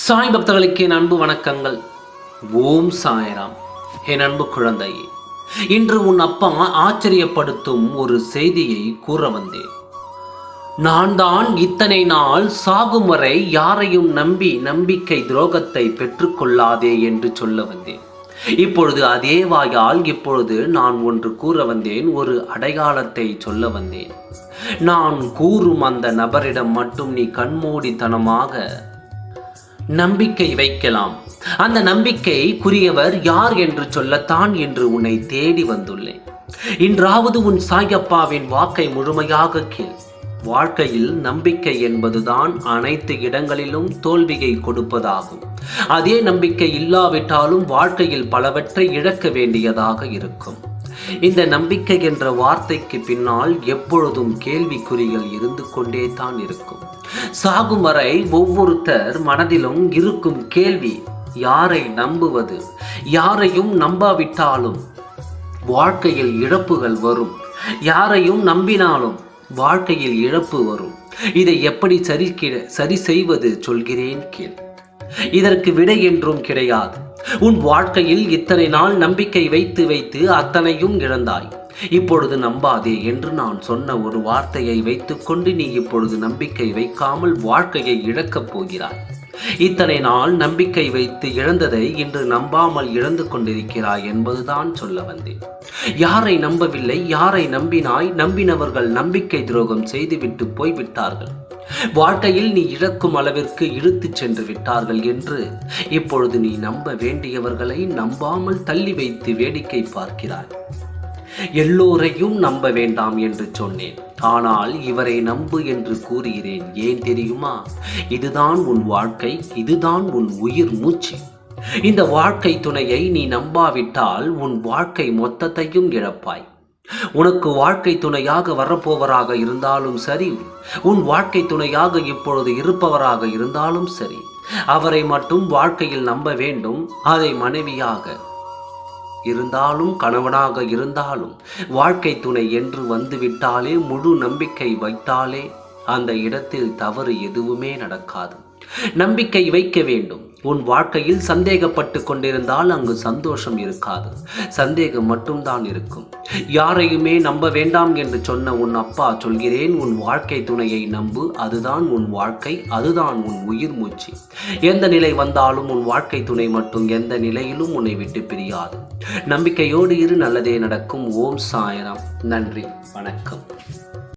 சாய் பக்தர்களுக்கு என் அன்பு வணக்கங்கள். ஓம் சாய்ராம். என் அன்பு குழந்தையே, இன்று உன் அப்பா ஆச்சரியப்படுத்தும் ஒரு செய்தியை கூற வந்தேன். நான் தான் இத்தனை நாள் சாகும் வரை யாரையும் நம்பி நம்பிக்கை துரோகத்தை பெற்றுக்கொள்ளாதே என்று சொல்ல வந்தேன். இப்பொழுது அதே வாயால் இப்பொழுது நான் ஒன்று கூற வந்தேன், ஒரு அடையாளத்தை சொல்ல வந்தேன். நான் கூறும் அந்த நபரிடம் மட்டும் நீ கண்மூடித்தனமாக நம்பிக்கை வைக்கலாம். அந்த நம்பிக்கைக்குரியவர் யார் என்று சொல்லத்தான் இன்று உன்னை தேடி வந்துள்ளேன். இன்றாவது உன் சாயப்பாவின் வாக்கை முழுமையாக கேள். வாழ்க்கையில் நம்பிக்கை என்பதுதான் அனைத்து இடங்களிலும் தோல்வியை கொடுப்பதாகும். அதே நம்பிக்கை இல்லாவிட்டாலும் வாழ்க்கையில் பலவற்றை இழக்க வேண்டியதாக இருக்கும். இந்த நம்பிக்கை என்ற வார்த்தைக்கு பின்னால் எப்பொழுதும் கேள்விக்குறிகள் இருந்து கொண்டே தான் இருக்கும். சாகும் வரை ஒவ்வொருத்தர் மனதிலும் இருக்கும் கேள்வி, யாரை நம்புவது? யாரையும் நம்பாவிட்டாலும் வாழ்க்கையில் இழப்புகள் வரும். யாரையும் நம்பினாலும் வாழ்க்கையில் இழப்பு வரும். இதை எப்படி சரி செய்வது சொல்கிறேன் கேள். இதற்கு விடை என்றும் கிடையாது. உன் வாழ்க்கையில் இத்தனை நாள் நம்பிக்கை வைத்து வைத்து அத்தனையும் இழந்தாய். இப்பொழுது நம்பாதே என்று நான் சொன்ன ஒரு வார்த்தையை வைத்துக்கொண்டு நீ இப்பொழுது நம்பிக்கை வைக்காமல் வாழ்க்கையை இழக்கப் போகிறாய். இத்தனை நாள் நம்பிக்கை வைத்து இழந்ததை இன்று நம்பாமல் இழந்து கொண்டிருக்கிறாய் என்பதுதான் சொல்ல வந்தேன். யாரை நம்பவில்லை, யாரை நம்பினாய்? நம்பினவர்கள் நம்பிக்கை துரோகம் செய்துவிட்டு போய்விட்டார்கள். வாழ்க்கையில் நீ இழக்கும் அளவிற்கு இழுத்துச் சென்று விட்டார்கள் என்று இப்பொழுது நீ நம்ப வேண்டியவர்களை நம்பாமல் தள்ளி வைத்து வேடிக்கை பார்க்கிறாய். எல்லோரையும் நம்ப வேண்டாம் என்று சொன்னேன், ஆனால் இவரை நம்பு என்று கூறுகிறேன். ஏன் தெரியுமா? இதுதான் உன் வாழ்க்கை, இதுதான் உன் உயிர் மூச்சு. இந்த வாழ்க்கை துணையை நீ நம்பாவிட்டால் உன் வாழ்க்கை மொத்தத்தையும் இழப்பாய். உனக்கு வாழ்க்கை துணையாக வரப்போவராக இருந்தாலும் சரி, உன் வாழ்க்கை துணையாக இப்பொழுது இருப்பவராக இருந்தாலும் சரி, அவரை மட்டும் வாழ்க்கையில் நம்ப வேண்டும். அதை மனைவியாக இருந்தாலும் கணவனாக இருந்தாலும் வாழ்க்கை துணை என்று வந்துவிட்டாலே, முழு நம்பிக்கை வைத்தாலே அந்த இடத்தில் தவறு எதுவுமே நடக்காது. நம்பிக்கை வைக்க வேண்டும். உன் வாழ்க்கையில் சந்தேகப்பட்டு கொண்டிருந்தால் அங்கு சந்தோஷம் இருக்காது, சந்தேகம் மட்டும்தான் இருக்கும். யாரையுமே நம்ப வேண்டாம் என்று சொன்ன உன் அப்பா சொல்கிறேன், உன் வாழ்க்கை துணையை நம்பு. அதுதான் உன் வாழ்க்கை, அதுதான் உன் உயிர் மூச்சு. எந்த நிலை வந்தாலும் உன் வாழ்க்கை துணை மட்டும் எந்த நிலையிலும் உன்னை விட்டு பிரியாது. நம்பிக்கையோடு இரு, நல்லதே நடக்கும். ஓம் சாய்ராம். நன்றி, வணக்கம்.